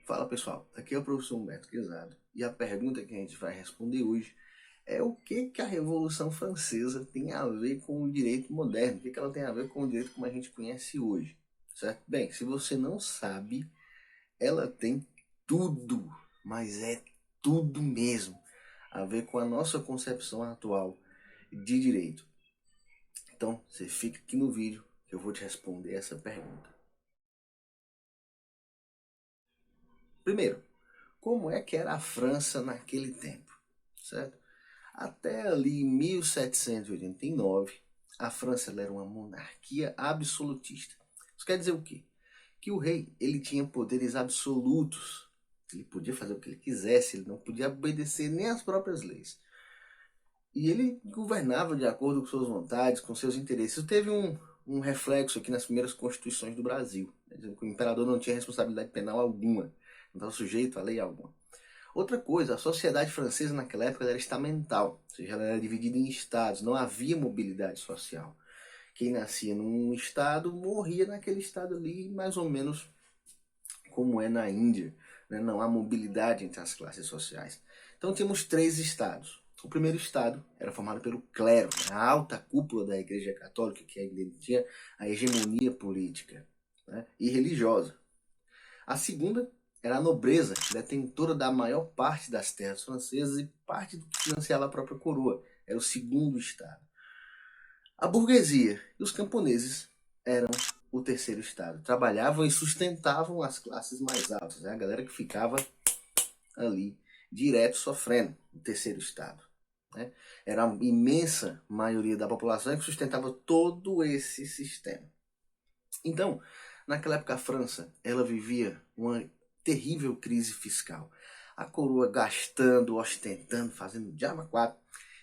Fala pessoal, aqui é o professor Humberto Quezado e a pergunta que a gente vai responder hoje é o que a Revolução Francesa tem a ver com o direito moderno, o que ela tem a ver com o direito como a gente conhece hoje, certo? Bem, se você não sabe, ela tem tudo, mas é tudo mesmo, a ver com a nossa concepção atual de direito. Então, você fica aqui no vídeo que eu vou te responder essa pergunta. Primeiro, como é que era a França naquele tempo, certo? Até ali em 1789, a França era uma monarquia absolutista. Isso quer dizer o quê? Que o rei ele tinha poderes absolutos. Ele podia fazer o que ele quisesse, ele não podia obedecer nem às próprias leis. E ele governava de acordo com suas vontades, com seus interesses. Isso teve um reflexo aqui nas primeiras constituições do Brasil, dizendo que o imperador não tinha responsabilidade penal alguma, não estava sujeito a lei alguma. Outra coisa, a sociedade francesa naquela época era estamental, ou seja, ela era dividida em estados, não havia mobilidade social. Quem nascia num estado morria naquele estado ali, mais ou menos como é na Índia, né? Não há mobilidade entre as classes sociais. Então tínhamos três estados. O primeiro estado era formado pelo clero, a alta cúpula da Igreja Católica, que ainda tinha a hegemonia política, né, e religiosa. A segunda era a nobreza, detentora da maior parte das terras francesas e parte do que financiava a própria coroa. Era o segundo estado. A burguesia e os camponeses eram o terceiro estado. Trabalhavam e sustentavam as classes mais altas, né? A galera que ficava ali direto sofrendo, o terceiro estado. Né? Era a imensa maioria da população que sustentava todo esse sistema. Então, naquela época a França, ela vivia uma terrível crise fiscal. A coroa gastando, ostentando, fazendo diabo quatro,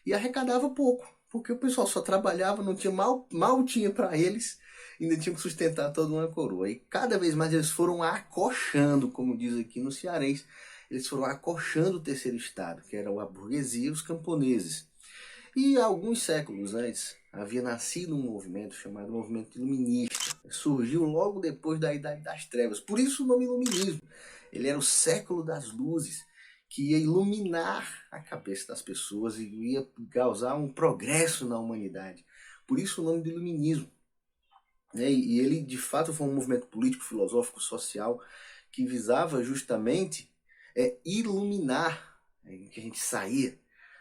e arrecadava pouco, porque o pessoal só trabalhava, não tinha mal tinha para eles, ainda tinham que sustentar toda uma coroa. E cada vez mais eles foram acochando, como diz aqui no cearense, eles foram acochando o terceiro estado, que era a burguesia e os camponeses. E alguns séculos antes, havia nascido um movimento chamado Movimento Iluminista. Surgiu logo depois da Idade das Trevas. Por isso o nome Iluminismo. Ele era o século das luzes, que ia iluminar a cabeça das pessoas e ia causar um progresso na humanidade. Por isso o nome de Iluminismo. E ele, de fato, foi um movimento político, filosófico, social, que visava justamente iluminar, que a gente saía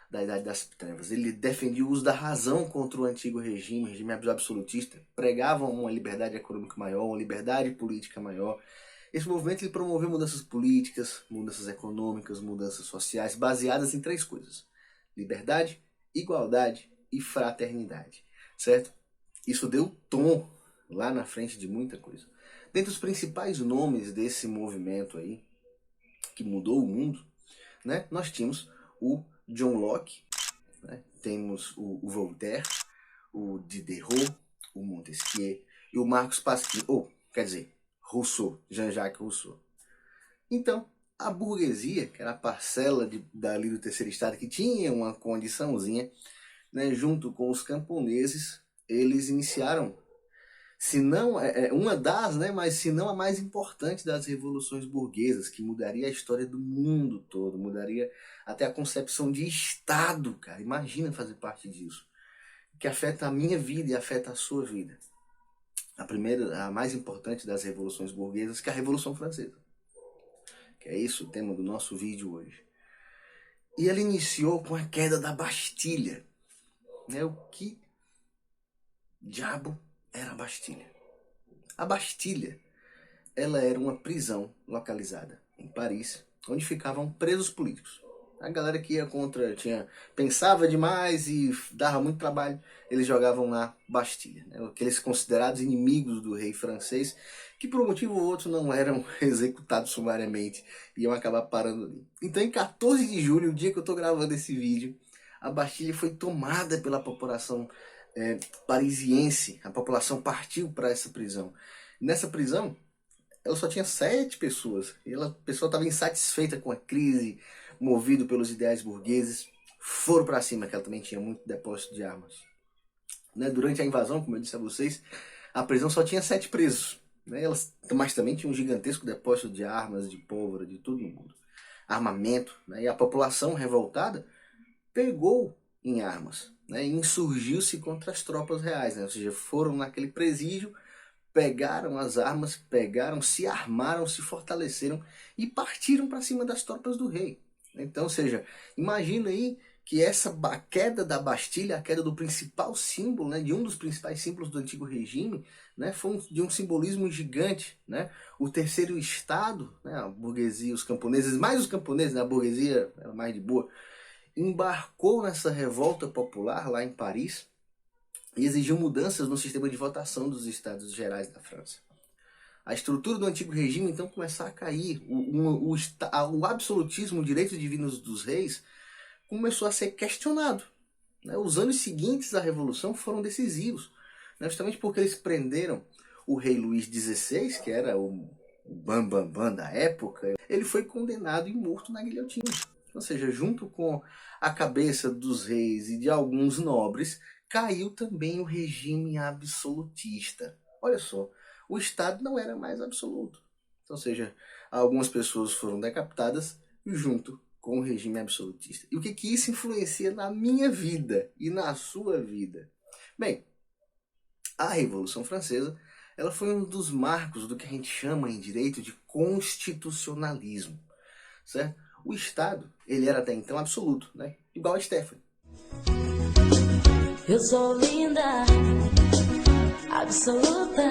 da Idade das Trevas. Ele defendia o uso da razão contra o antigo regime absolutista, pregava uma liberdade econômica maior, uma liberdade política maior. Esse movimento ele promoveu mudanças políticas, mudanças econômicas, mudanças sociais, baseadas em três coisas: liberdade, igualdade e fraternidade, certo? Isso deu tom lá na frente de muita coisa. Dentre os principais nomes desse movimento aí, que mudou o mundo, né, nós tínhamos o John Locke, né, temos o Voltaire, o Diderot, o Montesquieu e o Marcos Pasquier, ou quer dizer, Rousseau, Jean-Jacques Rousseau. Então, a burguesia, que era a parcela dali do terceiro estado que tinha uma condiçãozinha, né, junto com os camponeses, eles iniciaram, se não uma das, né, mas se não a mais importante das revoluções burguesas, que mudaria a história do mundo todo, mudaria até a concepção de Estado, cara. Imagina fazer parte disso, que afeta a minha vida e afeta a sua vida. A primeira, a mais importante das revoluções burguesas, que é a Revolução Francesa, que é isso o tema do nosso vídeo hoje. E ela iniciou com a queda da Bastilha. Né? O que diabo era a Bastilha? A Bastilha, ela era uma prisão localizada em Paris, onde ficavam presos políticos. A galera que ia contra, pensava demais e dava muito trabalho, eles jogavam na Bastilha. Né? Aqueles considerados inimigos do rei francês, que por um motivo ou outro não eram executados sumariamente, iam acabar parando ali. Então em 14 de julho, o dia que eu estou gravando esse vídeo, a Bastilha foi tomada pela população parisiense. A população partiu para essa prisão. Nessa prisão, ela só tinha 7 pessoas. E a pessoa estava insatisfeita com a crise, movido pelos ideais burgueses, foram para cima, que ela também tinha muito depósito de armas. Né? Durante a invasão, como eu disse a vocês, a prisão só tinha 7 presos. né? Mas também tinham um gigantesco depósito de armas, de pólvora, de todo mundo. Armamento, né? E a população revoltada pegou em armas, né? E insurgiu-se contra as tropas reais, né? Ou seja, foram naquele presídio, pegaram as armas, se armaram, se fortaleceram e partiram para cima das tropas do rei. Então, ou seja, imagina aí que a queda da Bastilha, a queda do principal símbolo, né, de um dos principais símbolos do antigo regime, né, foi de um simbolismo gigante, né? O terceiro estado, né, a burguesia, os camponeses, mais os camponeses, né, a burguesia era mais de boa, embarcou nessa revolta popular lá em Paris e exigiu mudanças no sistema de votação dos estados gerais da França. A estrutura do antigo regime então começou a cair, o absolutismo, o direito divino dos reis, começou a ser questionado. Os anos seguintes à Revolução foram decisivos, justamente porque eles prenderam o rei Luís XVI, que era o bam da época. Ele foi condenado e morto na guilhotina. Ou seja, junto com a cabeça dos reis e de alguns nobres, caiu também o regime absolutista. Olha só, o Estado não era mais absoluto. Ou seja, algumas pessoas foram decapitadas junto com o regime absolutista. E o que isso influencia na minha vida e na sua vida? Bem, a Revolução Francesa, ela foi um dos marcos do que a gente chama em direito de constitucionalismo, certo? O Estado, ele era até então absoluto, né? Igual a Stephanie. Eu sou linda, absoluta.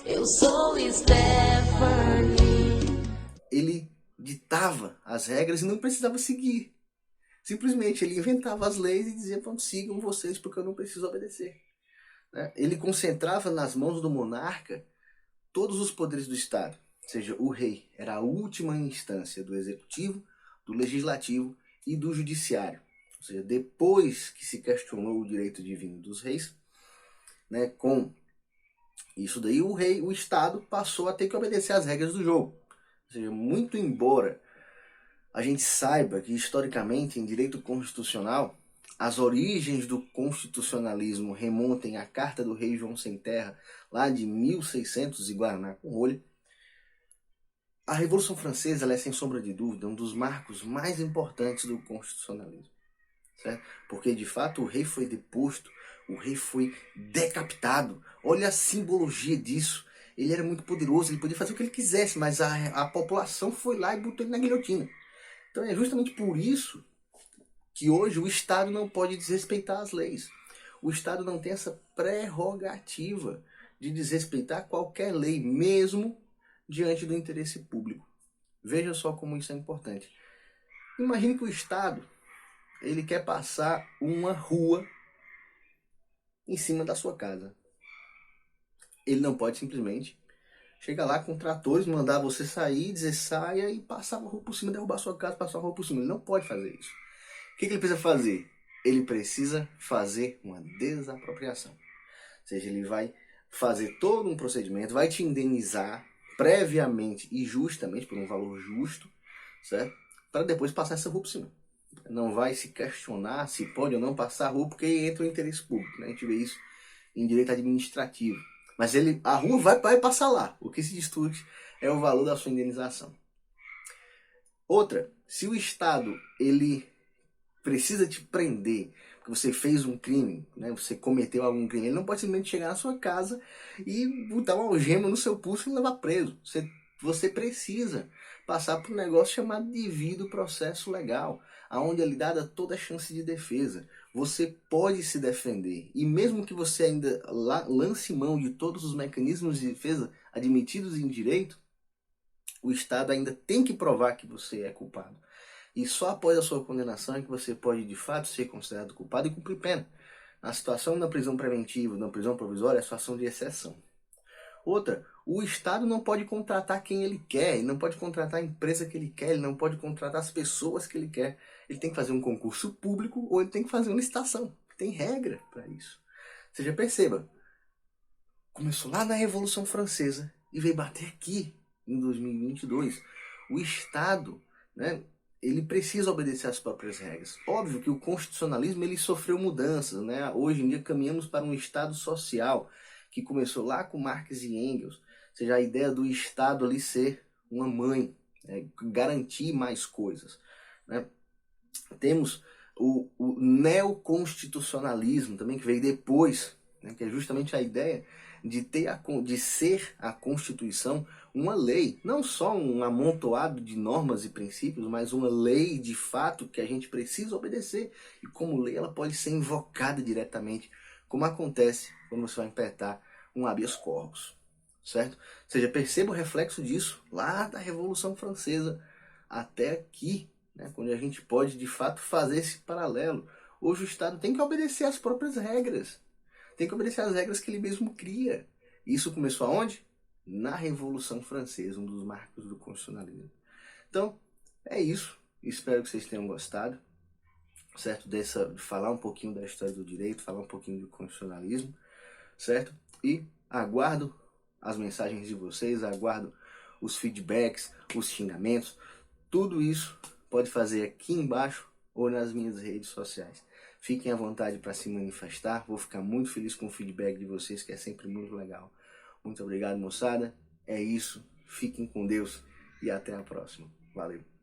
Eu sou Stephanie. Ele ditava as regras e não precisava seguir. Simplesmente ele inventava as leis e dizia: pronto, sigam vocês porque eu não preciso obedecer. Ele concentrava nas mãos do monarca todos os poderes do Estado. Ou seja, o rei era a última instância do executivo, do legislativo e do judiciário. Ou seja, depois que se questionou o direito divino dos reis, né, com isso daí o Estado passou a ter que obedecer às regras do jogo. Ou seja, muito embora a gente saiba que historicamente em direito constitucional as origens do constitucionalismo remontem à Carta do Rei João Sem Terra, lá de 1600 e Guaraná com rolha, a Revolução Francesa ela é, sem sombra de dúvida, um dos marcos mais importantes do constitucionalismo. Certo? Porque, de fato, o rei foi deposto, o rei foi decapitado. Olha a simbologia disso. Ele era muito poderoso, ele podia fazer o que ele quisesse, mas a população foi lá e botou ele na guilhotina. Então é justamente por isso que hoje o Estado não pode desrespeitar as leis. O Estado não tem essa prerrogativa de desrespeitar qualquer lei, mesmo diante do interesse público. Veja só como isso é importante. Imagine que o Estado ele quer passar uma rua em cima da sua casa. Ele não pode simplesmente chegar lá com tratores, mandar você sair, dizer saia e passar uma rua por cima, derrubar sua casa, passar uma rua por cima. Ele não pode fazer isso. O que ele precisa fazer? Ele precisa fazer uma desapropriação. Ou seja, ele vai fazer todo um procedimento, vai te indenizar previamente e justamente por um valor justo, certo? Para depois passar essa rua por cima. Não vai se questionar se pode ou não passar a rua, porque entra o interesse público. Né? A gente vê isso em direito administrativo. Mas a rua vai passar lá. O que se discute é o valor da sua indenização. Outra, se o Estado ele precisa te prender porque você fez um crime, né? Você cometeu algum crime, ele não pode simplesmente chegar na sua casa e botar uma algema no seu pulso e levar preso. Você precisa passar por um negócio chamado devido processo legal, onde é lhe dada toda a chance de defesa. Você pode se defender e mesmo que você ainda lance mão de todos os mecanismos de defesa admitidos em direito, o Estado ainda tem que provar que você é culpado. E só após a sua condenação é que você pode de fato ser considerado culpado e cumprir pena. A situação da prisão preventiva, da prisão provisória é a situação de exceção. Outra, o Estado não pode contratar quem ele quer, ele não pode contratar a empresa que ele quer, ele não pode contratar as pessoas que ele quer. Ele tem que fazer um concurso público ou ele tem que fazer uma licitação. Tem regra para isso. Você já perceba, começou lá na Revolução Francesa e veio bater aqui em 2022. O Estado, né, ele precisa obedecer às próprias regras. Óbvio que o constitucionalismo ele sofreu mudanças. Né? Hoje em dia caminhamos para um Estado social que começou lá com Marx e Engels, ou seja, a ideia do Estado ali ser uma mãe, né, garantir mais coisas, né? Temos o neoconstitucionalismo também, que veio depois, né, que é justamente a ideia de ser a Constituição uma lei, não só um amontoado de normas e princípios, mas uma lei de fato que a gente precisa obedecer. E como lei ela pode ser invocada diretamente, como acontece quando você vai implementar um habeas corpus, certo? Ou seja, perceba o reflexo disso lá da Revolução Francesa até aqui, né, quando a gente pode de fato fazer esse paralelo. Hoje o Estado tem que obedecer às próprias regras, tem que obedecer às regras que ele mesmo cria. Isso começou aonde? Na Revolução Francesa, um dos marcos do constitucionalismo. Então, é isso. Espero que vocês tenham gostado, certo? De falar um pouquinho da história do direito, falar um pouquinho do constitucionalismo, certo? E aguardo as mensagens de vocês, aguardo os feedbacks, os xingamentos, tudo isso pode fazer aqui embaixo ou nas minhas redes sociais. Fiquem à vontade para se manifestar, vou ficar muito feliz com o feedback de vocês, que é sempre muito legal. Muito obrigado, moçada. É isso, fiquem com Deus e até a próxima. Valeu!